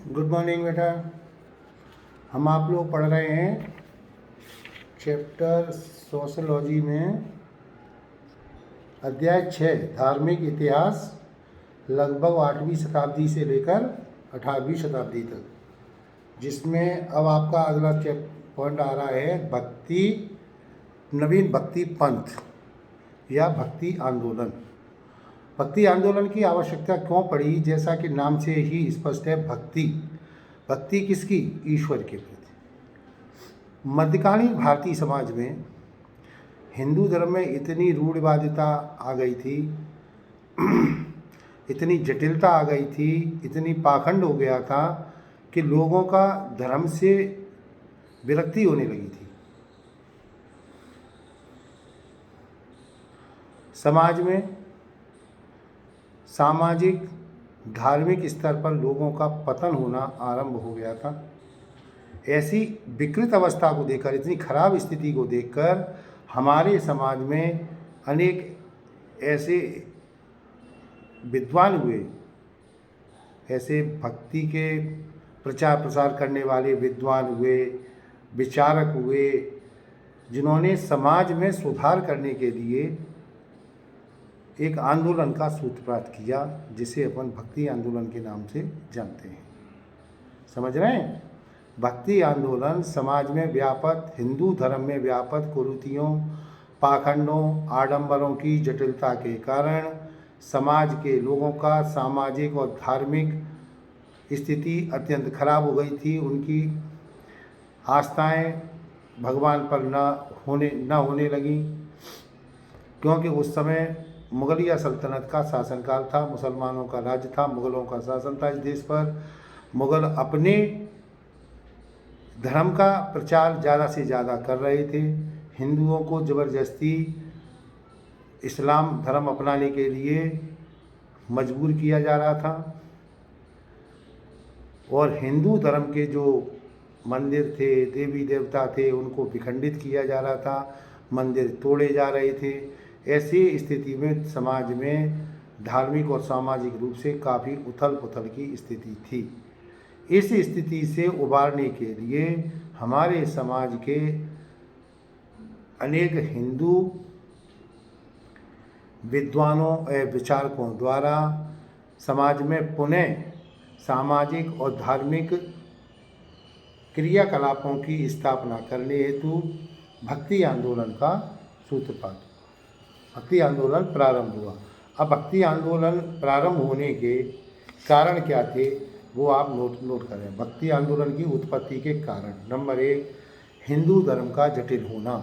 Good morning बेटा। हम आप लोग पढ़ रहे हैं चैप्टर सोशोलॉजी में अध्याय 6 धार्मिक इतिहास लगभग 8वीं शताब्दी से लेकर 18वीं शताब्दी तक, जिसमें अब आपका अगला पॉइंट आ रहा है भक्ति, नवीन भक्ति पंथ या भक्ति आंदोलन। भक्ति आंदोलन की आवश्यकता क्यों पड़ी? जैसा कि नाम से ही स्पष्ट है, भक्ति। भक्ति किसकी? ईश्वर के प्रति। मध्यकालीन भारतीय समाज में हिंदू धर्म में इतनी रूढ़िवादिता आ गई थी, इतनी जटिलता आ गई थी, इतनी पाखंड हो गया था कि लोगों का धर्म से विरक्ति होने लगी थी। समाज में सामाजिक धार्मिक स्तर पर लोगों का पतन होना आरंभ हो गया था। ऐसी विकृत अवस्था को देखकर, इतनी खराब स्थिति को देखकर हमारे समाज में अनेक ऐसे विद्वान हुए, ऐसे भक्ति के प्रचार प्रसार करने वाले विद्वान हुए, विचारक हुए, जिन्होंने समाज में सुधार करने के लिए एक आंदोलन का सूत्रपात किया, जिसे अपन भक्ति आंदोलन के नाम से जानते हैं। समझ रहे हैं? भक्ति आंदोलन समाज में व्यापक, हिंदू धर्म में व्यापक कुरीतियों, पाखंडों, आडंबरों की जटिलता के कारण समाज के लोगों का सामाजिक और धार्मिक स्थिति अत्यंत खराब हो गई थी। उनकी आस्थाएं भगवान पर न होने लगी, क्योंकि उस समय मुगलिया सल्तनत का शासनकाल था, मुसलमानों का राज्य था, मुगलों का शासन था इस देश पर। मुगल अपने धर्म का प्रचार ज़्यादा से ज़्यादा कर रहे थे। हिंदुओं को ज़बरदस्ती इस्लाम धर्म अपनाने के लिए मजबूर किया जा रहा था, और हिंदू धर्म के जो मंदिर थे, देवी देवता थे, उनको विखंडित किया जा रहा था, मंदिर तोड़े जा रहे थे। ऐसी स्थिति में समाज में धार्मिक और सामाजिक रूप से काफ़ी उथल पुथल की स्थिति थी। इस स्थिति से उबारने के लिए हमारे समाज के अनेक हिंदू विद्वानों एवं विचारकों द्वारा समाज में पुनः सामाजिक और धार्मिक क्रियाकलापों की स्थापना करने हेतु भक्ति आंदोलन का सूत्रपात, भक्ति आंदोलन प्रारंभ हुआ। अब भक्ति आंदोलन प्रारंभ होने के कारण क्या थे, वो आप नोट करें। भक्ति आंदोलन की उत्पत्ति के कारण, नंबर 1, हिंदू धर्म का जटिल होना।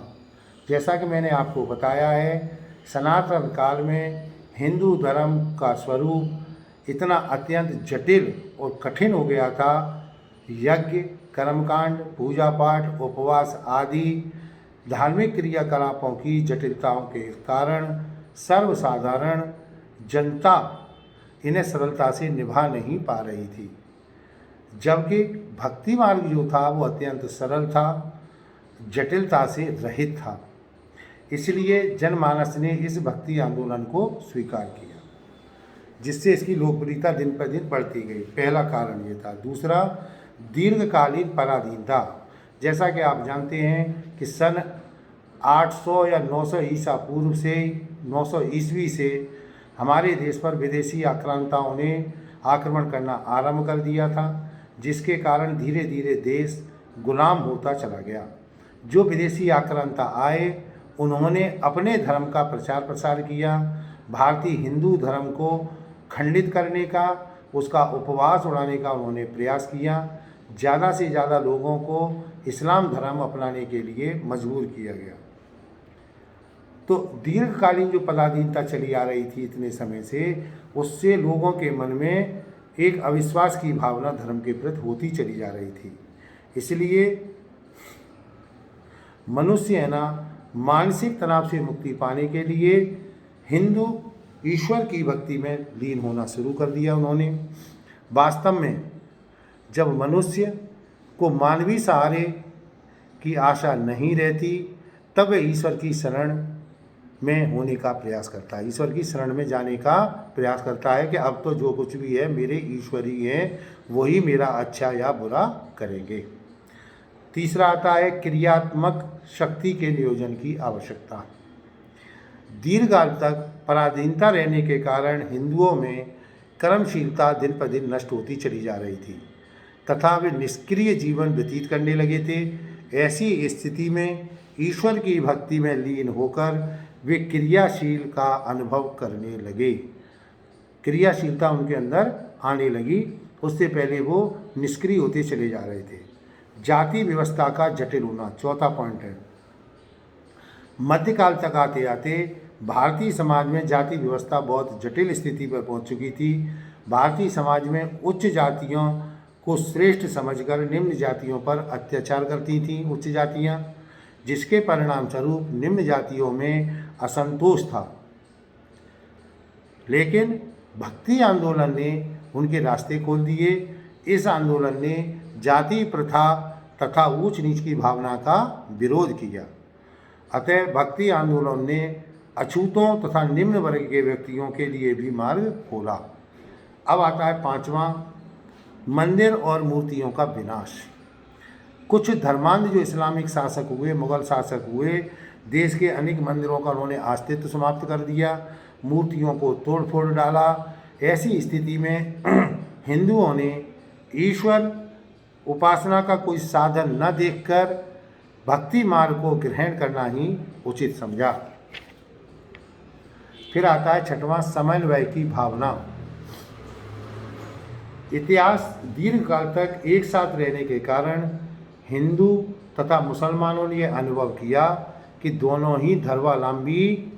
जैसा कि मैंने आपको बताया है, सनातन काल में हिंदू धर्म का स्वरूप इतना अत्यंत जटिल और कठिन हो गया था। यज्ञ, कर्मकांड, पूजा पाठ, उपवास आदि धार्मिक क्रियाकलापों की जटिलताओं के कारण सर्वसाधारण जनता इन्हें सरलता से निभा नहीं पा रही थी, जबकि भक्ति मार्ग जो था वो अत्यंत सरल था, जटिलता से रहित था। इसलिए जनमानस ने इस भक्ति आंदोलन को स्वीकार किया, जिससे इसकी लोकप्रियता दिन पर दिन बढ़ती गई। पहला कारण ये था। दूसरा, दीर्घकालीन पराधीनता। जैसा कि आप जानते हैं कि सन 800 या 900 ईसा पूर्व से 900 ईस्वी से हमारे देश पर विदेशी आक्रांताओं ने आक्रमण करना आरंभ कर दिया था, जिसके कारण धीरे धीरे देश गुलाम होता चला गया। जो विदेशी आक्रांता आए, उन्होंने अपने धर्म का प्रचार प्रसार किया, भारतीय हिंदू धर्म को खंडित करने का, उसका उपवास उड़ाने का उन्होंने प्रयास किया। ज़्यादा से ज़्यादा लोगों को इस्लाम धर्म अपनाने के लिए मजबूर किया गया। तो दीर्घकालीन जो पराधीनता चली आ रही थी इतने समय से, उससे लोगों के मन में एक अविश्वास की भावना धर्म के प्रति होती चली जा रही थी। इसलिए मनुष्य है ना, मानसिक तनाव से मुक्ति पाने के लिए हिंदू ईश्वर की भक्ति में लीन होना शुरू कर दिया उन्होंने। वास्तव में जब मनुष्य को मानवीय सहारे की आशा नहीं रहती, तब वे ईश्वर की शरण में होने का प्रयास करता है, ईश्वर की शरण में जाने का प्रयास करता है कि अब तो जो कुछ भी है मेरे ईश्वर ही हैं, वही मेरा अच्छा या बुरा करेंगे। तीसरा आता है क्रियात्मक शक्ति के नियोजन की आवश्यकता। दीर्घकाल तक पराधीनता रहने के कारण हिंदुओं में कर्मशीलता दिन पर दिन नष्ट होती चली जा रही थी तथा वे निष्क्रिय जीवन व्यतीत करने लगे थे। ऐसी स्थिति में ईश्वर की भक्ति में लीन होकर वे क्रियाशील का अनुभव करने लगे, क्रियाशीलता उनके अंदर आने लगी। उससे पहले वो निष्क्रिय होते चले जा रहे थे। जाति व्यवस्था का जटिल होना, चौथा पॉइंट है। मध्यकाल तक आते आते भारतीय समाज में जाति व्यवस्था बहुत जटिल स्थिति पर पहुंच चुकी थी। भारतीय समाज में उच्च जातियों को श्रेष्ठ समझकर निम्न जातियों पर अत्याचार करती थीं उच्च जातियां, जिसके परिणाम स्वरूप निम्न जातियों में असंतोष था। लेकिन भक्ति आंदोलन ने उनके रास्ते खोल दिए। इस आंदोलन ने जाति प्रथा तथा ऊंच नीच की भावना का विरोध किया। अतः भक्ति आंदोलन ने अछूतों तथा निम्न वर्ग के व्यक्तियों के लिए भी मार्ग खोला। अब आता है पांचवा, मंदिर और मूर्तियों का विनाश। कुछ धर्मांध जो इस्लामिक शासक हुए, मुगल शासक हुए, देश के अनेक मंदिरों का उन्होंने अस्तित्व समाप्त कर दिया, मूर्तियों को तोड़ फोड़ डाला। ऐसी स्थिति में हिंदुओं ने ईश्वर उपासना का कोई साधन न देखकर भक्ति मार्ग को ग्रहण करना ही उचित समझा। फिर आता है छठवां, समन्वय की भावना। इतिहास दीर्घकाल तक एक साथ रहने के कारण हिंदू तथा मुसलमानों ने यह अनुभव किया कि दोनों ही धर्मावलंबी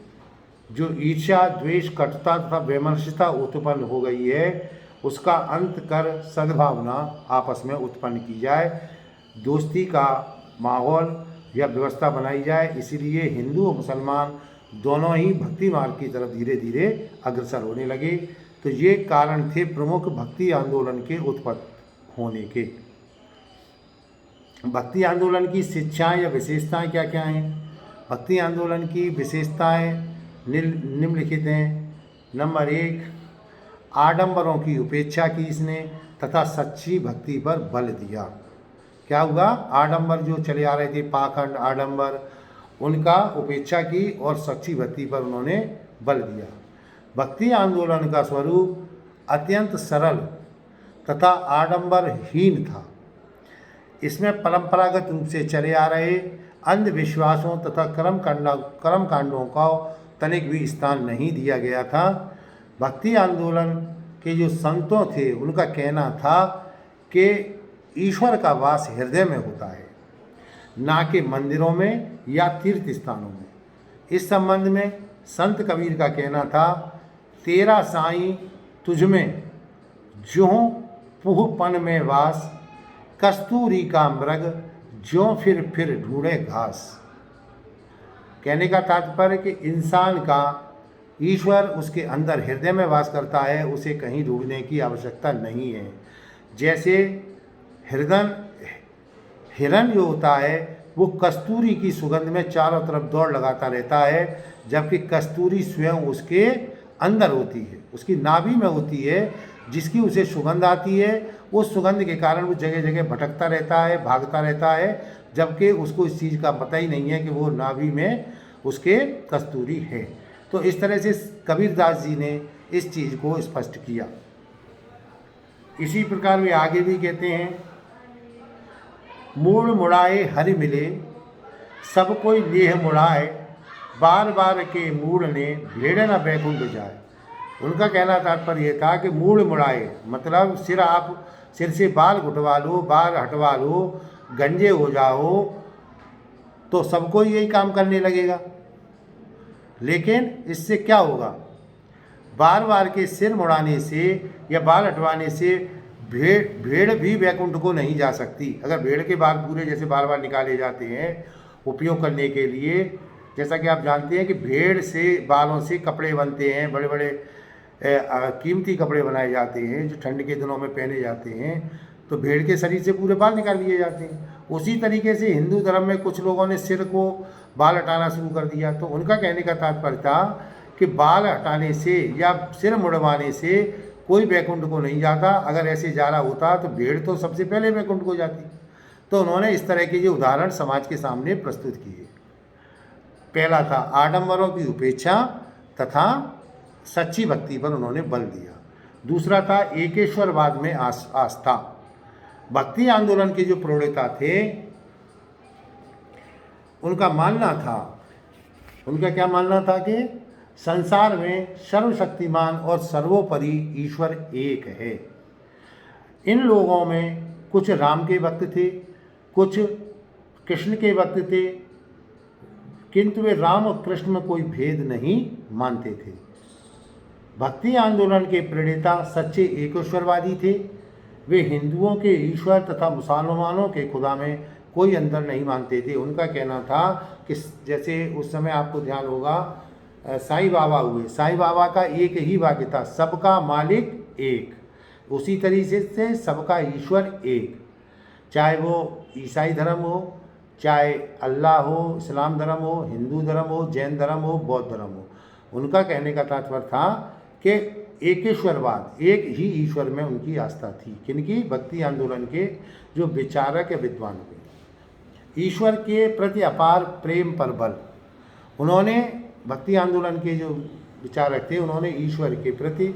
जो ईर्ष्या, द्वेष, कटुता तथा वैमनस्यता उत्पन्न हो गई है, उसका अंत कर सद्भावना आपस में उत्पन्न की जाए, दोस्ती का माहौल या व्यवस्था बनाई जाए। इसीलिए हिंदू और मुसलमान दोनों ही भक्ति मार्ग की तरफ धीरे धीरे अग्रसर होने लगे। तो ये कारण थे प्रमुख भक्ति आंदोलन के उत्पन्न होने के। भक्ति आंदोलन की शिक्षाएं या विशेषताएं क्या क्या हैं? भक्ति आंदोलन की विशेषताएं निम्नलिखित हैं। नंबर 1, आडंबरों की उपेक्षा की इसने तथा सच्ची भक्ति पर बल दिया। क्या हुआ? आडंबर जो चले आ रहे थे, पाखंड, आडंबर, उनका उपेक्षा की और सच्ची भक्ति पर उन्होंने बल दिया। भक्ति आंदोलन का स्वरूप अत्यंत सरल तथा आडंबरहीन था। इसमें परंपरागत रूप से चले आ रहे अंधविश्वासों तथा कर्मकांडों का तनिक भी स्थान नहीं दिया गया था। भक्ति आंदोलन के जो संतों थे उनका कहना था कि ईश्वर का वास हृदय में होता है, ना कि मंदिरों में या तीर्थ स्थानों में। इस संबंध में संत कबीर का कहना था, तेरा साईं तुझ में ज्यों पुहपन में वास, कस्तूरी का मृग ज्यों फिर ढूंढे घास। कहने का तात्पर्य कि इंसान का ईश्वर उसके अंदर हृदय में वास करता है, उसे कहीं ढूंढने की आवश्यकता नहीं है। जैसे हिरन जो होता है वो कस्तूरी की सुगंध में चारों तरफ दौड़ लगाता रहता है, जबकि कस्तूरी स्वयं उसके अंदर होती है, उसकी नाभि में होती है, जिसकी उसे सुगंध आती है। उस सुगंध के कारण वो जगह जगह भटकता रहता है, भागता रहता है, जबकि उसको इस चीज़ का पता ही नहीं है कि वो नाभि में उसके कस्तूरी है। तो इस तरह से कबीरदास जी ने इस चीज़ को स्पष्ट किया। इसी प्रकार वे आगे भी कहते हैं, मूड़ मुड़ाए हरि मिले, सब कोई लेह मुड़ाए, बार बार के मूड़ ने भेड़ न बैकुंठ जाए। उनका कहना तात्पर्य यह था कि मूड़ मुड़ाए मतलब सिर से बाल गुटवा लो, बाल हटवा लो, गंजे हो जाओ, तो सबको यही काम करने लगेगा। लेकिन इससे क्या होगा? बार बार के सिर मुड़ाने से या बाल हटवाने से भेड़ भी वैकुंठ को नहीं जा सकती। अगर भेड़ के बाल पूरे जैसे बार बार निकाले जाते हैं उपयोग करने के लिए, जैसा कि आप जानते हैं कि भेड़ से बालों से कपड़े बनते हैं, बड़े बड़े कीमती कपड़े बनाए जाते हैं जो ठंड के दिनों में पहने जाते हैं। तो भेड़ के शरीर से पूरे बाल निकाल लिए जाते हैं। उसी तरीके से हिंदू धर्म में कुछ लोगों ने सिर को बाल हटाना शुरू कर दिया। तो उनका कहने का तात्पर्य था कि बाल हटाने से या सिर मुड़वाने से कोई वैकुंठ को नहीं जाता। अगर ऐसे जा रहा होता तो भेड़ तो सबसे पहले वैकुंठ को जाती। तो उन्होंने इस तरह के जो उदाहरण समाज के सामने प्रस्तुत किए। पहला था आडंबरों की उपेक्षा तथा सच्ची भक्ति पर उन्होंने बल दिया। दूसरा था एकेश्वरवाद में आस्था। भक्ति आंदोलन के जो प्रणेता थे उनका मानना था, उनका क्या मानना था कि संसार में सर्वशक्तिमान और सर्वोपरि ईश्वर एक है। इन लोगों में कुछ राम के भक्त थे, कुछ कृष्ण के भक्त थे, किंतु वे राम और कृष्ण में कोई भेद नहीं मानते थे। भक्ति आंदोलन के प्रणेता सच्चे एकेश्वरवादी थे। वे हिंदुओं के ईश्वर तथा मुसलमानों के खुदा में कोई अंतर नहीं मानते थे। उनका कहना था कि जैसे उस समय आपको ध्यान होगा साईं बाबा हुए, साईं बाबा का एक ही वाक्य था, सबका मालिक एक। उसी तरीके से सबका ईश्वर एक, चाहे वो ईसाई धर्म हो, चाहे अल्लाह हो, इस्लाम धर्म हो, हिंदू धर्म हो, जैन धर्म हो, बौद्ध धर्म हो। उनका कहने का तात्पर्य था कि एकेश्वरवाद, एक ही ईश्वर में उनकी आस्था थी। किनकी? भक्ति आंदोलन के जो विचारक या विद्वान थे। ईश्वर के प्रति अपार प्रेम पर बल। उन्होंने भक्ति आंदोलन के जो विचारक थे उन्होंने ईश्वर के प्रति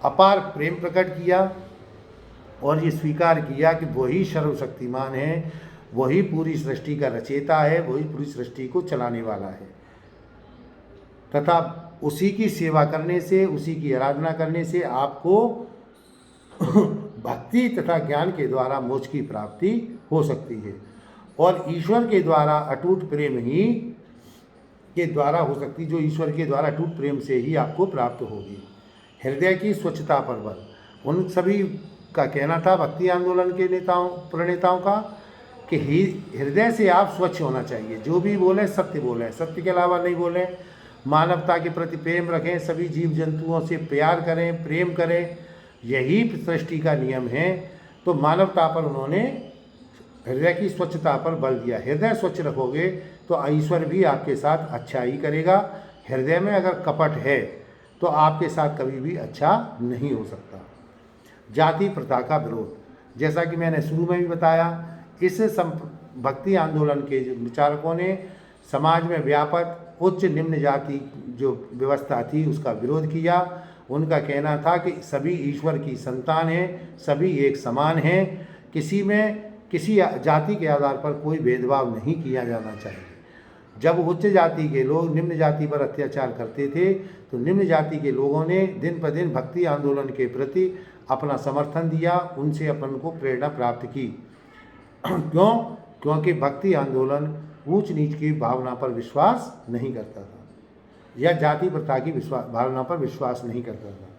अपार प्रेम प्रकट किया और ये स्वीकार किया कि वही सर्वशक्तिमान है, वही पूरी सृष्टि का रचयिता है, वही पूरी सृष्टि को चलाने वाला है तथा उसी की सेवा करने से, उसी की आराधना करने से आपको भक्ति तथा ज्ञान के द्वारा मोक्ष की प्राप्ति हो सकती है। और ईश्वर के द्वारा अटूट प्रेम ही के द्वारा हो सकती, जो ईश्वर के द्वारा अटूट प्रेम से ही आपको प्राप्त होगी। हृदय की स्वच्छता पर बल। उन सभी का कहना था भक्ति आंदोलन के प्रणेताओं का कि हृदय से आप स्वच्छ होना चाहिए। जो भी बोलें सत्य बोलें, सत्य के अलावा नहीं बोलें। मानवता के प्रति प्रेम रखें, सभी जीव जंतुओं से प्यार करें, प्रेम करें, यही सृष्टि का नियम है। तो मानवता पर उन्होंने हृदय की स्वच्छता पर बल दिया। हृदय स्वच्छ रखोगे तो ईश्वर भी आपके साथ अच्छा ही करेगा। हृदय में अगर कपट है तो आपके साथ कभी भी अच्छा नहीं हो सकता। जाति प्रथा का विरोध, जैसा कि मैंने शुरू में भी बताया, इस भक्ति आंदोलन के जो विचारकों ने समाज में व्यापक उच्च निम्न जाति जो व्यवस्था थी उसका विरोध किया। उनका कहना था कि सभी ईश्वर की संतान हैं, सभी एक समान हैं, किसी में किसी जाति के आधार पर कोई भेदभाव नहीं किया जाना चाहिए। जब उच्च जाति के लोग निम्न जाति पर अत्याचार करते थे तो निम्न जाति के लोगों ने दिन पर दिन भक्ति आंदोलन के प्रति अपना समर्थन दिया, उनसे अपन को प्रेरणा प्राप्त की। क्यों? क्योंकि भक्ति आंदोलन ऊंच नीच की भावना पर विश्वास नहीं करता था या जाति प्रथा की भावना पर विश्वास नहीं करता था।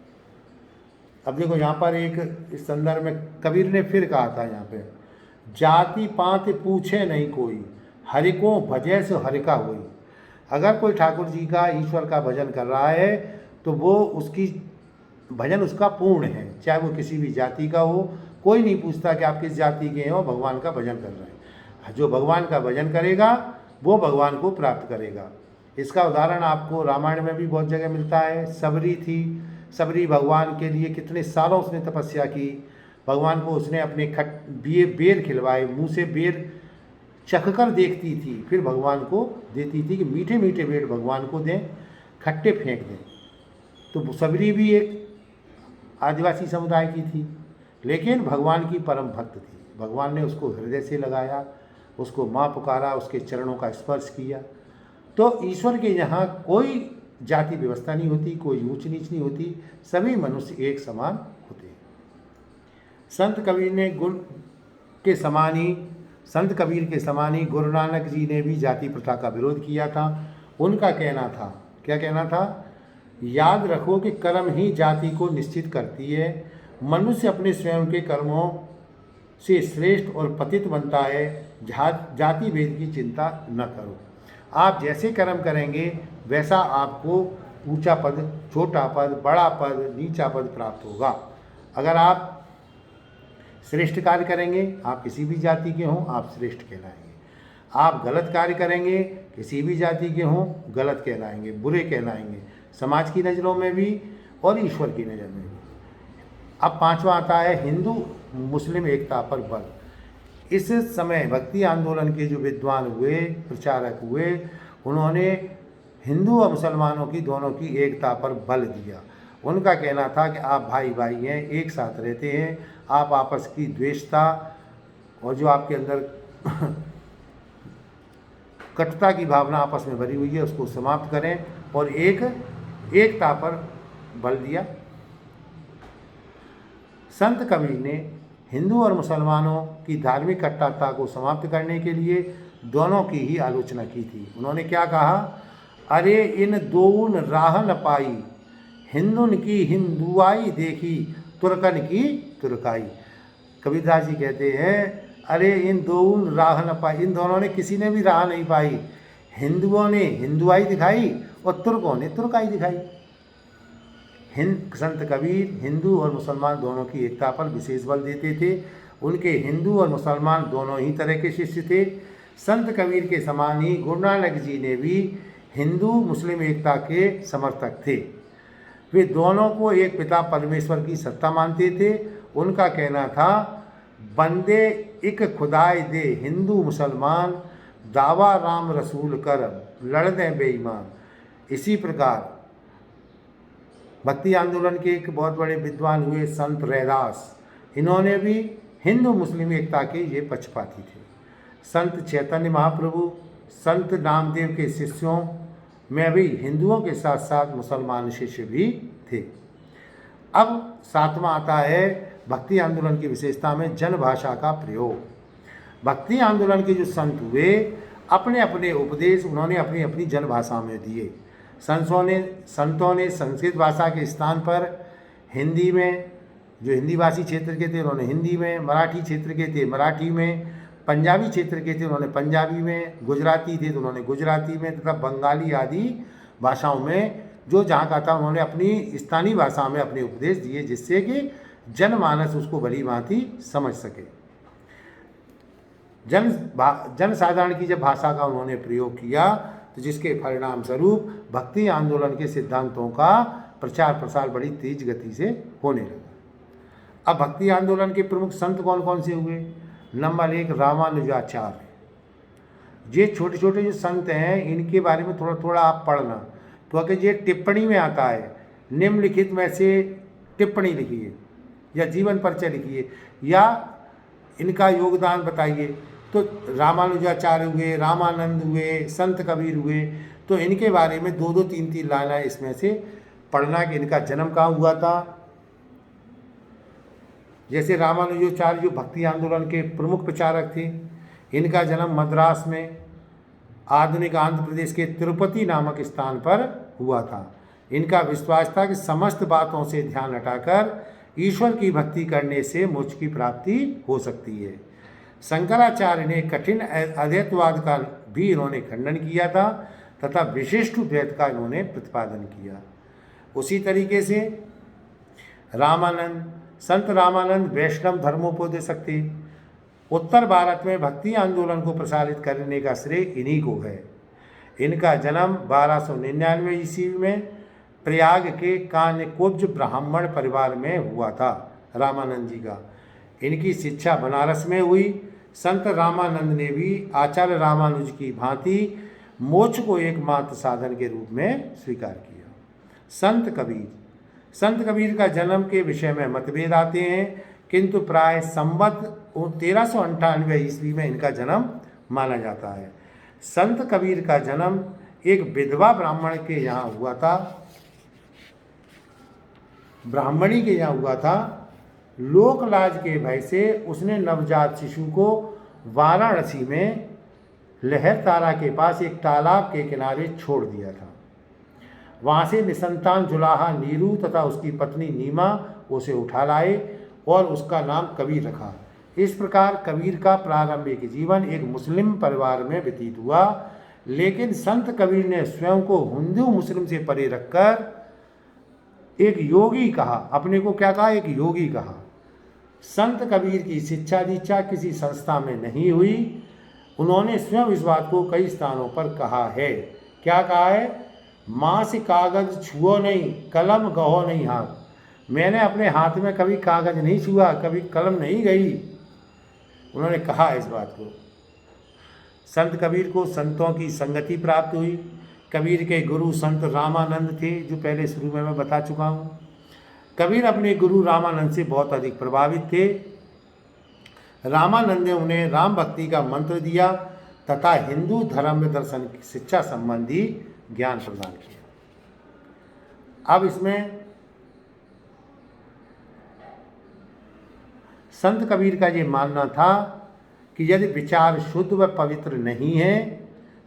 अब देखो यहाँ पर एक इस संदर्भ में कबीर ने फिर कहा था, यहाँ पे जाति पात पूछे नहीं कोई, हरिको भजय से हरिका हुई। अगर कोई ठाकुर जी का ईश्वर का भजन कर रहा है तो वो उसकी भजन उसका पूर्ण है, चाहे वो किसी भी जाति का हो। कोई नहीं पूछता कि आप किस जाति के हो, भगवान का भजन कर रहे हैं। जो भगवान का भजन करेगा वो भगवान को प्राप्त करेगा। इसका उदाहरण आपको रामायण में भी बहुत जगह मिलता है। सबरी थी, सबरी भगवान के लिए कितने सालों उसने तपस्या की। भगवान को उसने अपने बेर खिलवाए, मुंह से बेर चखकर देखती थी, फिर भगवान को देती थी कि मीठे मीठे बेर भगवान को दें, खट्टे फेंक दें। तो सबरी भी एक आदिवासी समुदाय की थी, लेकिन भगवान की परम भक्त थी। भगवान ने उसको हृदय से लगाया, उसको माँ पुकारा, उसके चरणों का स्पर्श किया। तो ईश्वर के यहाँ कोई जाति व्यवस्था नहीं होती, कोई ऊंच नीच नहीं होती, सभी मनुष्य एक समान होते हैं। संत कबीर के समान ही गुरु नानक जी ने भी जाति प्रथा का विरोध किया था। उनका कहना था, क्या कहना था? याद रखो कि कर्म ही जाति को निश्चित करती है। मनुष्य अपने स्वयं के कर्मों से श्रेष्ठ और पतित बनता है। जाति भेद की चिंता न करो। आप जैसे कर्म करेंगे वैसा आपको ऊंचा पद, छोटा पद, बड़ा पद, नीचा पद प्राप्त होगा। अगर आप श्रेष्ठ कार्य करेंगे, आप किसी भी जाति के हों, आप श्रेष्ठ कहलाएंगे। आप गलत कार्य करेंगे, किसी भी जाति के हों, गलत कहलाएंगे, बुरे कहलाएंगे, समाज की नज़रों में भी और ईश्वर की नज़र में भी। अब पांचवा आता है हिंदू मुस्लिम एकता पर बल। इस समय भक्ति आंदोलन के जो विद्वान हुए, प्रचारक हुए, उन्होंने हिंदू और मुसलमानों की दोनों की एकता पर बल दिया। उनका कहना था कि आप भाई भाई हैं, एक साथ रहते हैं, आप आपस की द्वेषता और जो आपके अंदर कटुता की भावना आपस में भरी हुई है उसको समाप्त करें और एकता पर बल दिया। संत कबीर ने हिंदू और मुसलमानों की धार्मिक कट्टरता को समाप्त करने के लिए दोनों की ही आलोचना की थी। उन्होंने क्या कहा, अरे इन दोउन राह न पाई, हिंदुन की हिंदुआई देखी, तुर्कन की तुर्काई। कबीरदास जी कहते हैं, अरे इन दोउन राह न पाई, इन दोनों ने किसी ने भी राह नहीं पाई। हिंदुओं ने हिंदुआई दिखाई और तुर्कों ने तुर्काई दिखाई। संत कबीर हिंदू और मुसलमान दोनों की एकता पर विशेष बल देते थे। उनके हिंदू और मुसलमान दोनों ही तरह के शिष्य थे। संत कबीर के समान ही गुरु नानक जी ने भी हिंदू मुस्लिम एकता के समर्थक थे। वे दोनों को एक पिता परमेश्वर की सत्ता मानते थे। उनका कहना था, बंदे एक खुदाई दे हिंदू मुसलमान, दावा राम रसूल कर लड़ दें बेईमान। इसी प्रकार भक्ति आंदोलन के एक बहुत बड़े विद्वान हुए संत रैदास, इन्होंने भी हिंदू मुस्लिम एकता के ये पक्षपाती थे। संत चैतन्य महाप्रभु, संत नामदेव के शिष्यों में भी हिंदुओं के साथ साथ मुसलमान शिष्य भी थे। अब सातवां आता है भक्ति आंदोलन की विशेषता में जन भाषा का प्रयोग। भक्ति आंदोलन के जो संत हुए, अपने अपने उपदेश उन्होंने अपनी अपनी जन भाषा में दिए। संतों ने संस्कृत भाषा के स्थान पर हिंदी में, जो हिंदी भाषी क्षेत्र के थे उन्होंने हिंदी में, मराठी क्षेत्र के थे मराठी में, पंजाबी क्षेत्र के थे उन्होंने पंजाबी में, गुजराती थे तो उन्होंने गुजराती में, तथा बंगाली आदि भाषाओं में जो जहाँ का था उन्होंने अपनी स्थानीय भाषा में अपने उपदेश दिए, जिससे कि जनमानस उसको भली भांति समझ सके। जन साधारण की जब भाषा का उन्होंने प्रयोग किया तो जिसके परिणाम स्वरूप भक्ति आंदोलन के सिद्धांतों का प्रचार प्रसार बड़ी तेज गति से होने लगा। अब भक्ति आंदोलन के प्रमुख संत कौन कौन से हुए? नंबर 1 रामानुजाचार्य। ये छोटे छोटे जो संत हैं इनके बारे में थोड़ा थोड़ा आप पढ़ना, तो अगर ये टिप्पणी में आता है, निम्नलिखित में से टिप्पणी लिखिए या जीवन परिचय लिखिए या इनका योगदान बताइए। तो रामानुजाचार्य हुए, रामानंद हुए, संत कबीर हुए, तो इनके बारे में 2-2, 3-3 लाइनें इसमें से पढ़ना कि इनका जन्म कहाँ हुआ था। जैसे रामानुजाचार्य जो भक्ति आंदोलन के प्रमुख प्रचारक थे, इनका जन्म मद्रास में आधुनिक आंध्र प्रदेश के तिरुपति नामक स्थान पर हुआ था। इनका विश्वास था कि समस्त बातों से ध्यान हटाकर ईश्वर की भक्ति करने से मोक्ष की प्राप्ति हो सकती है। शंकराचार्य ने कठिन अद्वैतवाद का भी इन्होंने खंडन किया था तथा विशिष्ट द्वैत का इन्होंने प्रतिपादन किया। उसी तरीके से संत रामानंद वैष्णव धर्मोपदेशक थे। उत्तर भारत में भक्ति आंदोलन को प्रसारित करने का श्रेय इन्हीं को है। इनका जन्म 1299 ईस्वी में प्रयाग के कान्यकुब्ज ब्राह्मण परिवार में हुआ था। रामानंद जी का इनकी शिक्षा बनारस में हुई। संत रामानंद ने भी आचार्य रामानुज की भांति मोक्ष को एकमात्र साधन के रूप में स्वीकार किया। संत कबीर का जन्म के विषय में मतभेद आते हैं, किंतु प्राय संवत 1398 ईस्वी में इनका जन्म माना जाता है। संत कबीर का जन्म एक विधवा ब्राह्मण के यहाँ हुआ था, ब्राह्मणी के यहाँ हुआ था। लोक लाज के भय से उसने नवजात शिशु को वाराणसी में लहर तारा के पास एक तालाब के किनारे छोड़ दिया था। वहाँ से निसंतान जुलाहा नीरू तथा उसकी पत्नी नीमा उसे उठा लाए और उसका नाम कबीर रखा। इस प्रकार कबीर का प्रारंभिक जीवन एक मुस्लिम परिवार में व्यतीत हुआ, लेकिन संत कबीर ने स्वयं को हिंदू मुस्लिम से परे रखकर एक योगी कहा। अपने को क्या कहा? एक योगी कहा। संत कबीर की शिक्षा दीक्षा किसी संस्था में नहीं हुई। उन्होंने स्वयं इस बात को कई स्थानों पर कहा है। क्या कहा है? मांस कागज छुओ नहीं, कलम गहो नहीं हाथ। मैंने अपने हाथ में कभी कागज नहीं छुआ, कभी कलम नहीं गई। उन्होंने कहा इस बात को। संत कबीर को संतों की संगति प्राप्त हुई। कबीर के गुरु संत रामानंद थे, जो पहले शुरू में मैं बता चुका हूँ। कबीर अपने गुरु रामानंद से बहुत अधिक प्रभावित थे। रामानंद ने उन्हें राम भक्ति का मंत्र दिया तथा हिंदू धर्म दर्शन की शिक्षा संबंधी ज्ञान प्रदान किया। अब इसमें संत कबीर का ये मानना था कि यदि विचार शुद्ध व पवित्र नहीं है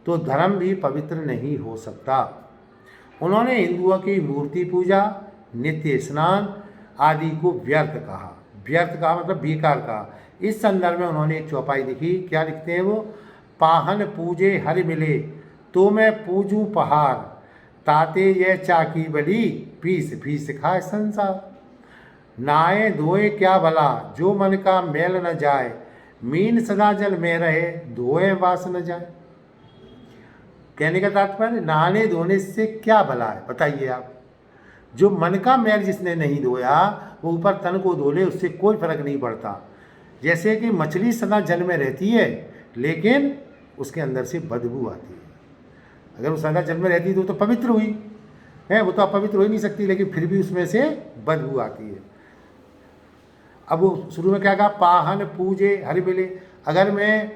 तो धर्म भी पवित्र नहीं हो सकता। उन्होंने हिंदुओं की मूर्ति पूजा, नित्य स्नान आदि को व्यर्थ कहा। व्यर्थ कहा मतलब बेकार कहा। इस संदर्भ में उन्होंने एक चौपाई लिखी। क्या लिखते हैं वो? पाहन पूजे हरि मिले तो मैं पूजूं पहाड़, ताते यह चाकी बली, पीस पीस खाए संसार। नाए धोए क्या भला, जो मन का मैल न जाए, मीन सदा जल में रहे, धोए वास न जाए। कहने का तात्पर्य, नहाने धोने से क्या भला है बताइए आप। जो मन का मैल जिसने नहीं धोया वो ऊपर तन को धो ले, उससे कोई फर्क नहीं पड़ता। जैसे कि मछली सदा जल में रहती है लेकिन उसके अंदर से बदबू आती है। अगर वो सदा जल में रहती तो पवित्र हुई है, वो तो अपवित्र हो ही नहीं सकती, लेकिन फिर भी उसमें से बदबू आती है। अब वो शुरू में क्या कहा? पाहन पूजे हरि मिले। अगर मैं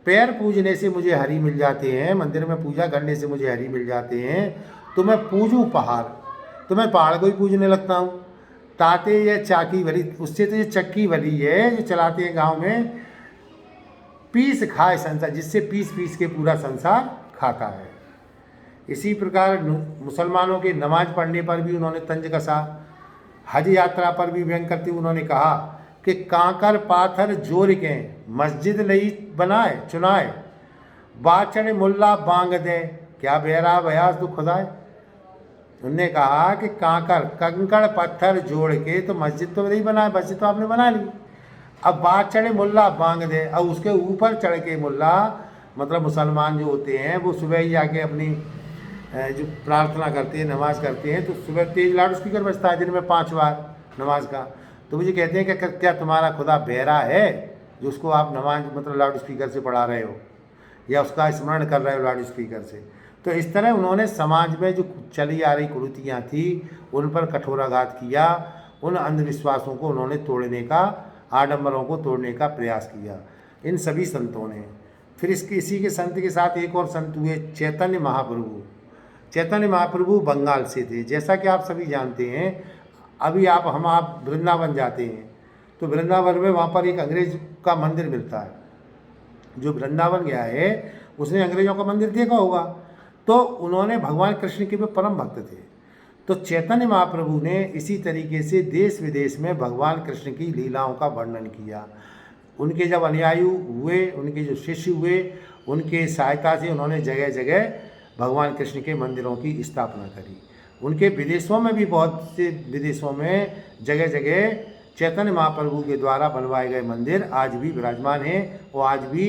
पैर पूजने से मुझे हरि मिल जाते हैं, मंदिर में पूजा करने से मुझे हरि मिल जाते हैं, तो मैं पूजूं पहाड़, तो मैं पहाड़ को ही पूजने लगता हूँ। ताते ये चाकी भली, उससे तो ये चक्की भली है जो चलाते हैं गांव में, पीस खाए संसार, जिससे पीस पीस के पूरा संसार खाता है। इसी प्रकार मुसलमानों के नमाज पढ़ने पर भी उन्होंने तंज कसा। हज यात्रा पर भी व्यंग करते हुए उन्होंने कहा कि कांकर पाथर जोर के मस्जिद लई बनाए चुनाए, बाचड़ मुल्ला बांग दे, क्या बेरा बयास दु खुदाए। उन्होंने कहा कि कांकर कंकड़ पत्थर जोड़ के तो मस्जिद तो नहीं बनाए, मस्जिद तो आपने बना ली, अब बाचड़ मुल्ला बांग दे, अब उसके ऊपर चढ़ के मुल्ला मतलब मुसलमान जो होते हैं वो सुबह ही जाके अपनी जो प्रार्थना करते हैं, नमाज करते हैं, तो सुबह तेज लाउड स्पीकर बजता है दिन में 5 बार नमाज का। तो मुझे कहते हैं कि क्या तुम्हारा खुदा बहरा है जो उसको आप नमाज मतलब लाउड स्पीकर से पढ़ा रहे हो या उसका स्मरण कर रहे हो लाउड स्पीकर से। तो इस तरह उन्होंने समाज में जो चली आ रही कुरीतियाँ थी उन पर कठोराघात किया। उन अंधविश्वासों को उन्होंने तोड़ने का, आडंबरों को तोड़ने का प्रयास किया इन सभी संतों ने। फिर इसी के संत के साथ एक और संत हुए चैतन्य महाप्रभु। चैतन्य महाप्रभु बंगाल से थे। जैसा कि आप सभी जानते हैं, अभी आप वृंदावन जाते हैं तो वृंदावन में वहाँ पर एक अंग्रेज का मंदिर मिलता है। जो वृंदावन गया है उसने अंग्रेजों का मंदिर देखा होगा। तो उन्होंने भगवान कृष्ण के भी परम भक्त थे। तो चैतन्य महाप्रभु ने इसी तरीके से देश विदेश में भगवान कृष्ण की लीलाओं का वर्णन किया। उनके जब अनुयायी हुए, उनके जो शिष्य हुए, उनके सहायता से उन्होंने जगह जगह भगवान कृष्ण के मंदिरों की स्थापना करी। उनके विदेशों में भी, बहुत से विदेशों में जगह जगह चैतन्य महाप्रभु के द्वारा बनवाए गए मंदिर आज भी विराजमान हैं। और आज भी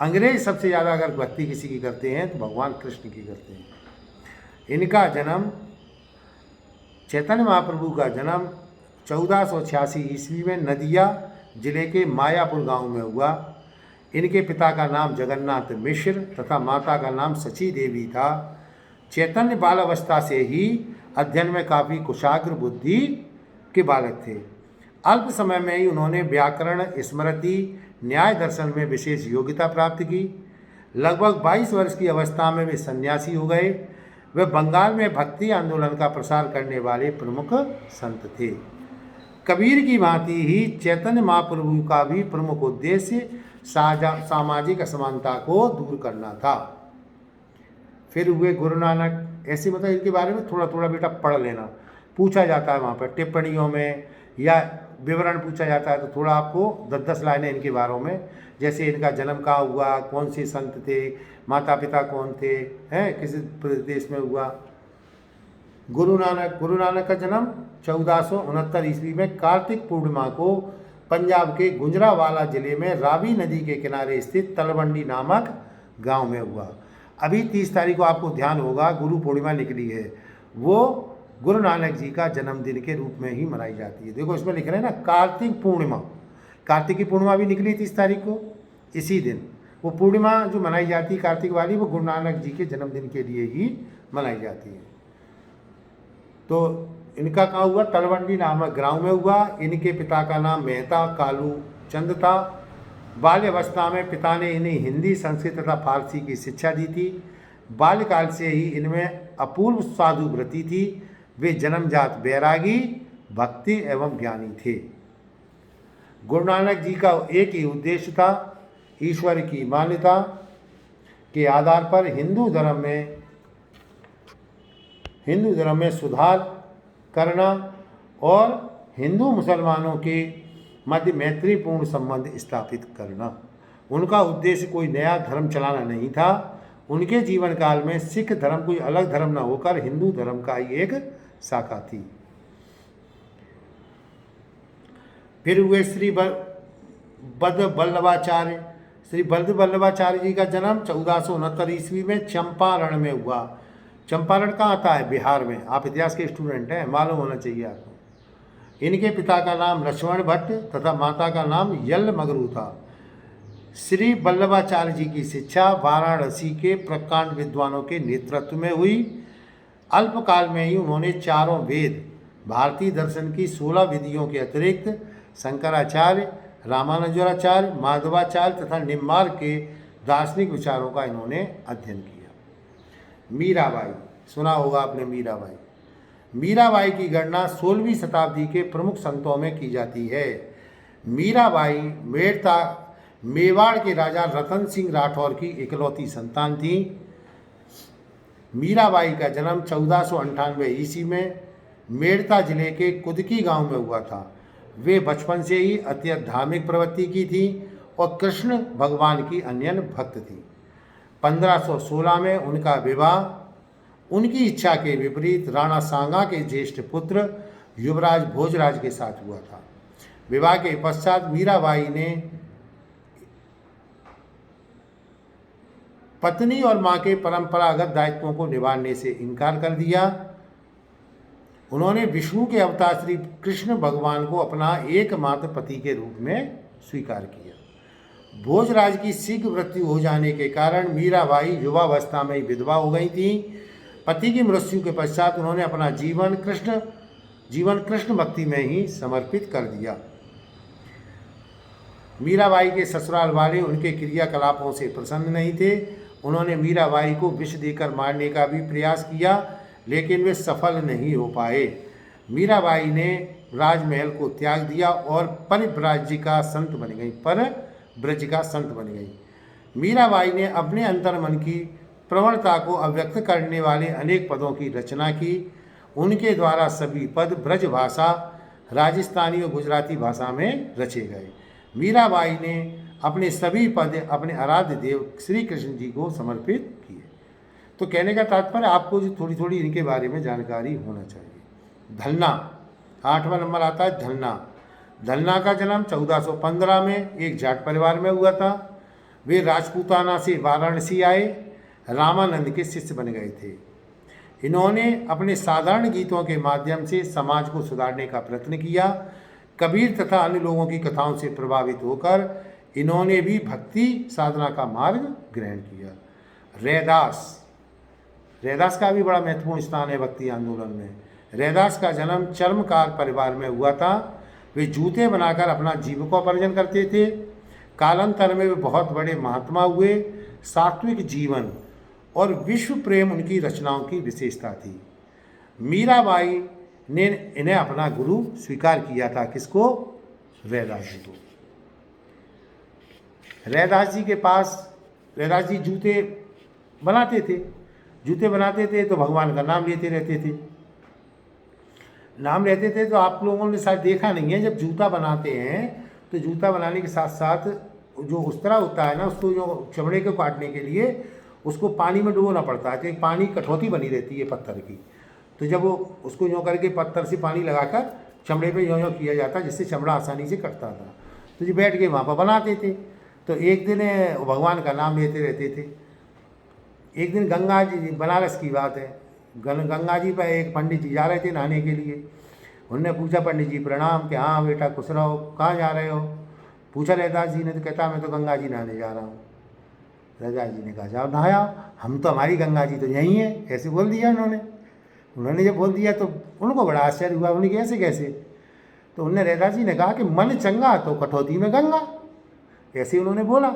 अंग्रेज सबसे ज़्यादा अगर भक्ति किसी की करते हैं तो भगवान कृष्ण की करते हैं। इनका जन्म, चैतन्य महाप्रभु का जन्म 1486 ईस्वी में नदिया जिले के मायापुर गांव में हुआ। इनके पिता का नाम जगन्नाथ मिश्र तथा माता का नाम सची देवी था। चैतन्य बालावस्था से ही अध्ययन में काफ़ी कुशाग्र बुद्धि के बालक थे। अल्प समय में ही उन्होंने व्याकरण, स्मृति, न्याय दर्शन में विशेष योग्यता प्राप्त की। लगभग 22 वर्ष की अवस्था में वे सन्यासी हो गए। वे बंगाल में भक्ति आंदोलन का प्रसार करने वाले प्रमुख संत थे। कबीर की भांति ही चैतन्य महाप्रभु का भी प्रमुख उद्देश्य सामाजिक असमानता को दूर करना था। फिर हुए गुरु नानक। ऐसे मतलब इनके बारे में थोड़ा थोड़ा बेटा पढ़ लेना, पूछा जाता है वहाँ पर टिप्पणियों में या विवरण पूछा जाता है तो थोड़ा आपको 10-10 लाइनें इनके बारे में, जैसे इनका जन्म कहाँ हुआ, कौन से संत थे, माता पिता कौन थे, हैं किस प्रदेश में हुआ। गुरु नानक का जन्म 1469 ईस्वी में कार्तिक पूर्णिमा को पंजाब के गुजरांवाला ज़िले में रावी नदी के किनारे स्थित तलवंडी नामक गांव में हुआ। अभी 30 तारीख को आपको ध्यान होगा गुरु पूर्णिमा निकली है, वो गुरु नानक जी का जन्मदिन के रूप में ही मनाई जाती है। देखो इसमें लिख रहे हैं ना कार्तिक पूर्णिमा, कार्तिक की पूर्णिमा भी निकली 30 तारीख को। इसी दिन वो पूर्णिमा जो मनाई जाती है कार्तिक वाली, वो गुरु नानक जी के जन्मदिन के लिए ही मनाई जाती है। तो इनका कहाँ हुआ? तलवंडी नामक गांव में हुआ। इनके पिता का नाम मेहता कालू चंद था। बाल्यावस्था में पिता ने इन्हें हिंदी, संस्कृत तथा फारसी की शिक्षा दी थी। बाल्यकाल से ही इनमें अपूर्व साधु वृत्ति थी। वे जन्मजात बैरागी, भक्ति एवं ज्ञानी थे। गुरु नानक जी का एक ही उद्देश्य था, ईश्वर की मान्यता के आधार पर हिंदू धर्म में सुधार करना और हिंदू मुसलमानों के मध्य मैत्रीपूर्ण संबंध स्थापित करना। उनका उद्देश्य कोई नया धर्म चलाना नहीं था। उनके जीवन काल में सिख धर्म कोई अलग धर्म न होकर हिंदू धर्म का ही एक शाखा थी। फिर हुए श्री बद्ध वल्लभाचार्य जी का जन्म 1469 ईस्वी में चंपारण में हुआ। चंपारण कहाँ आता है? बिहार में। आप इतिहास के स्टूडेंट हैं, मालूम होना चाहिए आपको। इनके पिता का नाम लक्ष्मण भट्ट तथा माता का नाम यल मगरू था। श्री वल्लभाचार्य जी की शिक्षा वाराणसी के प्रकांड विद्वानों के नेतृत्व में हुई। अल्पकाल में ही उन्होंने चारों वेद, भारतीय दर्शन की 16 विधियों के अतिरिक्त शंकराचार्य, रामानुजाचार्य, माधवाचार्य तथा निम्बार्क के दार्शनिक विचारों का इन्होंने अध्ययन किया। मीराबाई, सुना होगा आपने मीराबाई। मीराबाई की गणना 16वीं शताब्दी के प्रमुख संतों में की जाती है। मीराबाई मेवाड़ के राजा रतन सिंह राठौर की इकलौती संतान थी। मीराबाई का जन्म 1498 ईस्वी में मेड़ता जिले के कुदकी गांव में हुआ था। वे बचपन से ही अत्यंत धार्मिक प्रवृत्ति की थी और कृष्ण भगवान की अनन्य भक्त थी। 1516 में उनका विवाह उनकी इच्छा के विपरीत राणा सांगा के ज्येष्ठ पुत्र युवराज भोजराज के साथ हुआ था। विवाह के पश्चात मीराबाई ने पत्नी और मां के परंपरागत दायित्वों को निभाने से इनकार कर दिया। उन्होंने विष्णु के अवतार श्री कृष्ण भगवान को अपना एकमात्र पति के रूप में स्वीकार किया। भोजराज की शीघ्र मृत्यु हो जाने के कारण मीराबाई युवावस्था में ही विधवा हो गई थी। पति की मृत्यु के पश्चात उन्होंने अपना जीवन कृष्ण भक्ति में ही समर्पित कर दिया। मीराबाई के ससुराल वाले उनके क्रियाकलापों से प्रसन्न नहीं थे। उन्होंने मीराबाई को विष देकर मारने का भी प्रयास किया, लेकिन वे सफल नहीं हो पाए। मीराबाई ने राजमहल को त्याग दिया और परिव्राज्य का संत बन गई। मीराबाई ने अपने अंतर्मन की प्रवणता को अव्यक्त करने वाले अनेक पदों की रचना की। उनके द्वारा सभी पद ब्रज भाषा, राजस्थानी और गुजराती भाषा में रचे गए। मीराबाई ने अपने सभी पद अपने आराध्य देव श्री कृष्ण जी को समर्पित किए। तो कहने का तात्पर्य आपको जो थोड़ी थोड़ी इनके बारे में जानकारी होना चाहिए। धलना, 8वां नंबर आता है धलना। धलना का जन्म 1415 में एक जाट परिवार में हुआ था। वे राजपूताना से वाराणसी आए, रामानंद के शिष्य बन गए थे। इन्होंने अपने साधारण गीतों के माध्यम से समाज को सुधारने का प्रयत्न किया। कबीर तथा अन्य लोगों की कथाओं से प्रभावित होकर इन्होंने भी भक्ति साधना का मार्ग ग्रहण किया। रैदास का भी बड़ा महत्वपूर्ण स्थान है भक्ति आंदोलन में। रैदास का जन्म चर्मकार परिवार में हुआ था। वे जूते बनाकर अपना जीविकोपार्जन करते थे। कालांतर में वे बहुत बड़े महात्मा हुए। सात्विक जीवन और विश्व प्रेम उनकी रचनाओं की विशेषता थी। मीराबाई ने इन्हें अपना गुरु स्वीकार किया था। किसको? रैदास जी को। रैदास जी जूते बनाते थे तो भगवान का नाम लेते रहते थे। तो आप लोगों ने शायद देखा नहीं है, जब जूता बनाते हैं तो जूता बनाने के साथ साथ जो उस्तरा होता है ना, उसको जो चमड़े को काटने के लिए उसको पानी में डुबोना पड़ता है। तो एक पानी कठौती बनी रहती है पत्थर की। तो जब वो उसको यूँ करके पत्थर से पानी लगाकर चमड़े पे यों यों किया जाता जिससे चमड़ा आसानी से कटता था। तो जी बैठ के वहाँ पर बनाते थे। तो एक दिन भगवान का नाम लेते रहते थे। एक दिन गंगा जी, बनारस की बात है, गंगा जी पर एक पंडित जी जा रहे थे नहाने के लिए। उनने पूछा, पंडित जी प्रणाम, कि हाँ बेटा खुश रहो, कहाँ जा रहे हो? पूछा रैदास जी ने, तो कहता मैं तो गंगा जी नहाने जा रहा हूँ। रैदास जी ने कहा जाओ नहाया, हम तो, हमारी गंगा जी तो यहीं है, ऐसे बोल दिया उन्होंने जब बोल दिया तो उनको बड़ा आश्चर्य हुआ। उन्हें कैसे कैसे? तो उनने, रैदास जी ने कहा कि मन चंगा तो कटौती में गंगा, ऐसे उन्होंने बोला।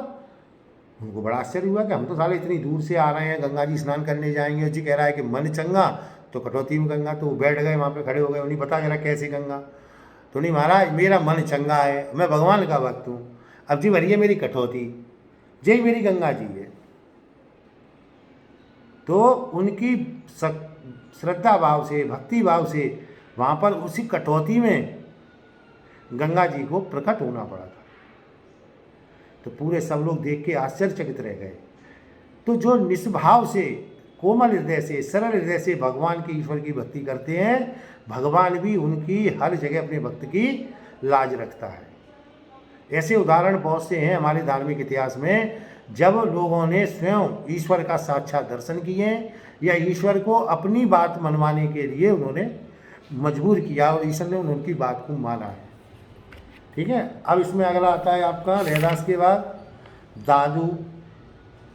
उनको बड़ा आश्चर्य हुआ कि हम तो साले इतनी दूर से आ रहे हैं, गंगा जी स्नान करने जाएंगे, और जी कह रहा है कि मन चंगा तो कटौती में गंगा। तो वो बैठ गए वहाँ पे, खड़े हो गए, उन्हें पता जरा कैसे गंगा? तो नहीं महाराज, मेरा मन चंगा है, मैं भगवान का भक्त हूँ, अब जी भरिए मेरी कटौती, यही मेरी गंगा जी है। तो उनकी श्रद्धा भाव से, भक्ति भाव से वहाँ पर उसी कटौती में गंगा जी को प्रकट होना पड़ा था। तो पूरे सब लोग देख के आश्चर्यचकित रह गए। तो जो निष्भाव से, कोमल हृदय से, सरल हृदय से भगवान की, ईश्वर की भक्ति करते हैं, भगवान भी उनकी हर जगह अपने भक्त की लाज रखता है। ऐसे उदाहरण बहुत से हैं हमारे धार्मिक इतिहास में, जब लोगों ने स्वयं ईश्वर का साक्षात दर्शन किए या ईश्वर को अपनी बात मनवाने के लिए उन्होंने मजबूर किया और ईश्वर ने उनकी बात को माना है। ठीक है। अब इसमें अगला आता है आपका रैदास के बाद दादू,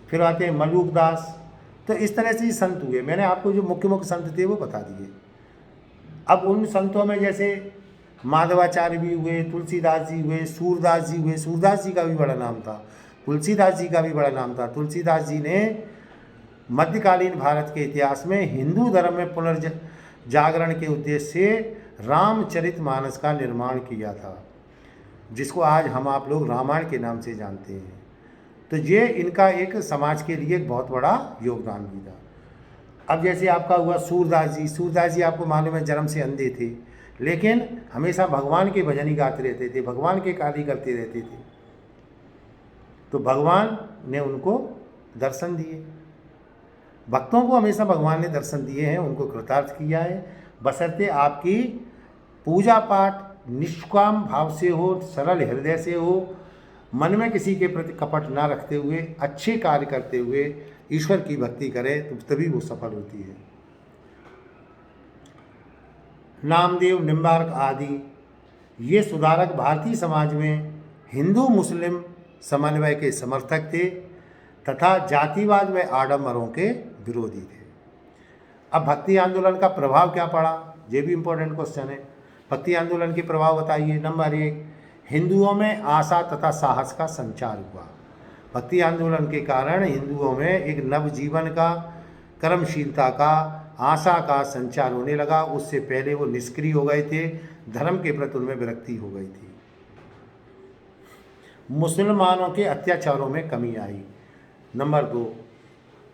फिर आते हैं मलूक दास। तो इस तरह से संत हुए। मैंने आपको जो मुख्य मुख्य संत थे वो बता दिए। अब उन संतों में जैसे माधवाचार्य भी हुए, तुलसीदास जी हुए, सूरदास जी हुए। सूरदास जी का भी बड़ा नाम था, तुलसीदास जी का भी बड़ा नाम था। तुलसीदास जी ने मध्यकालीन भारत के इतिहास में हिंदू धर्म में पुनर्जागरण के उद्देश्य से रामचरितमानस का निर्माण किया था, जिसको आज हम आप लोग रामायण के नाम से जानते हैं। तो ये इनका एक समाज के लिए एक बहुत बड़ा योगदान भी था। अब जैसे आपका हुआ सूरदास जी। सूरदास जी आपको मालूम है जन्म से अंधे थे, लेकिन हमेशा भगवान के भजन ही गाते रहते थे, भगवान के कार्य करते रहते थे। तो भगवान ने उनको दर्शन दिए। भक्तों को हमेशा भगवान ने दर्शन दिए हैं, उनको कृतार्थ किया है, बशर्ते आपकी पूजा पाठ निष्काम भाव से हो, सरल हृदय से हो, मन में किसी के प्रति कपट ना रखते हुए, अच्छे कार्य करते हुए ईश्वर की भक्ति करें, तो तभी वो सफल होती है। नामदेव, निम्बार्क आदि ये सुधारक भारतीय समाज में हिंदू मुस्लिम समन्वय के समर्थक थे तथा जातिवाद व आडंबरों के विरोधी थे। अब भक्ति आंदोलन का प्रभाव क्या पड़ा, ये भी इम्पोर्टेंट क्वेश्चन है। भक्ति आंदोलन के प्रभाव बताइए। नंबर 1, हिंदुओं में आशा तथा साहस का संचार हुआ। भक्ति आंदोलन के कारण हिंदुओं में एक नवजीवन का, कर्मशीलता का, आशा का संचार होने लगा। उससे पहले वो निष्क्रिय हो गए थे, धर्म के प्रति उनमें विरक्ति हो गई थी। मुसलमानों के अत्याचारों में कमी आई। नंबर 2,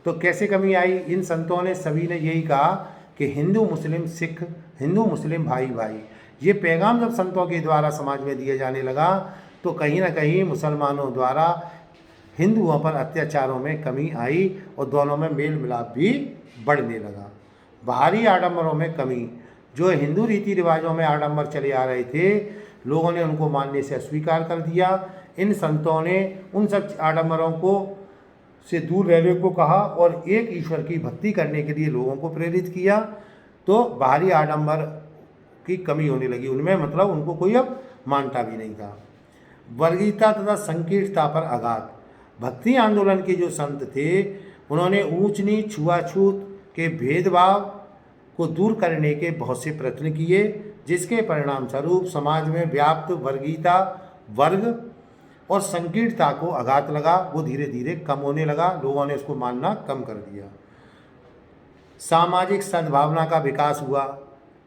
तो कैसे कमी आई? इन संतों ने सभी ने यही कहा कि हिंदू मुस्लिम सिख, हिंदू मुस्लिम भाई भाई, ये पैगाम जब संतों के द्वारा समाज में दिया जाने लगा तो कहीं ना कहीं मुसलमानों द्वारा हिंदुओं पर अत्याचारों में कमी आई और दोनों में मेल मिलाप भी बढ़ने लगा। बाहरी आडंबरों में कमी, जो हिंदू रीति रिवाजों में आडंबर चले आ रहे थे, लोगों ने उनको मानने से अस्वीकार कर दिया। इन संतों ने उन सब आडंबरों को से दूर रहने को कहा और एक ईश्वर की भक्ति करने के लिए लोगों को प्रेरित किया। तो बाहरी आडंबर की कमी होने लगी उनमें, मतलब उनको कोई अब मानता भी नहीं था। वर्गीयता तथा संकीर्णता पर आघात। भक्ति आंदोलन के जो संत थे उन्होंने ऊंच नीच, छुआछूत के भेदभाव को दूर करने के बहुत से प्रयत्न किए, जिसके परिणाम स्वरूप समाज में व्याप्त वर्गीयता, वर्ग और संकीर्णता को आघात लगा। वो धीरे धीरे कम होने लगा, लोगों ने उसको मानना कम कर दिया। सामाजिक सद्भावना का विकास हुआ।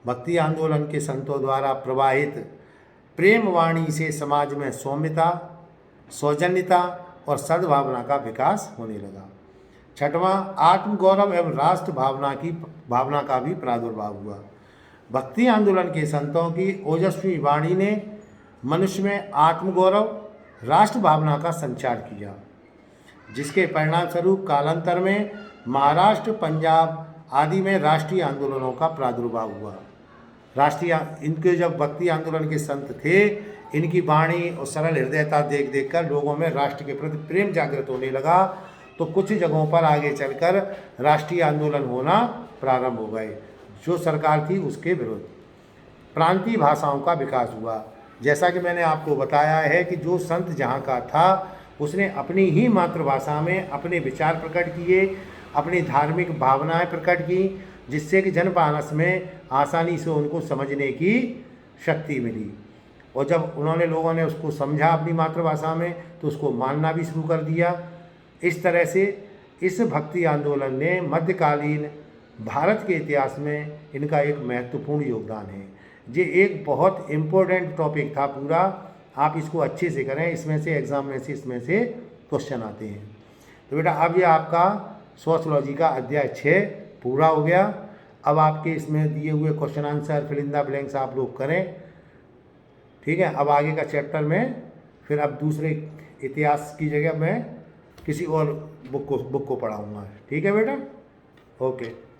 भक्ति आंदोलन के संतों द्वारा प्रवाहित प्रेम वाणी से समाज में सौम्यता, सौजन्यता और सद्भावना का विकास होने लगा। छठवां, आत्मगौरव एवं राष्ट्र भावना का भी प्रादुर्भाव हुआ। भक्ति आंदोलन के संतों की ओजस्वी वाणी ने मनुष्य में आत्मगौरव, राष्ट्र भावना का संचार किया, जिसके परिणाम स्वरूप कालांतर में महाराष्ट्र, पंजाब आदि में राष्ट्रीय आंदोलनों का प्रादुर्भाव हुआ। राष्ट्रीय इनके जब भक्ति आंदोलन के संत थे, इनकी वाणी और सरल हृदयता देख देख कर लोगों में राष्ट्र के प्रति प्रेम जागृत होने लगा। तो कुछ जगहों पर आगे चलकर राष्ट्रीय आंदोलन होना प्रारंभ हो गए जो सरकार थी उसके विरुद्ध। प्रांतीय भाषाओं का विकास हुआ। जैसा कि मैंने आपको बताया है कि जो संत जहाँ का था उसने अपनी ही मातृभाषा में अपने विचार प्रकट किए, अपनी धार्मिक भावनाएं प्रकट की, जिससे कि जनमानस में आसानी से उनको समझने की शक्ति मिली। और जब लोगों ने उसको समझा अपनी मातृभाषा में तो उसको मानना भी शुरू कर दिया। इस तरह से इस भक्ति आंदोलन ने मध्यकालीन भारत के इतिहास में इनका एक महत्वपूर्ण योगदान है। ये एक बहुत इम्पोर्टेंट टॉपिक था पूरा, आप इसको अच्छे से करें, इसमें से एग्ज़ाम में से इसमें से क्वेश्चन आते हैं। तो बेटा अब ये आपका सोशियोलॉजी का अध्याय 6 पूरा हो गया। अब आपके इसमें दिए हुए question answer fill in the blanks आप लोग करें, ठीक है। अब आगे का चैप्टर में फिर अब दूसरे इतिहास की जगह मैं किसी और बुक को पढ़ाऊँगा, ठीक है बेटा, ओके।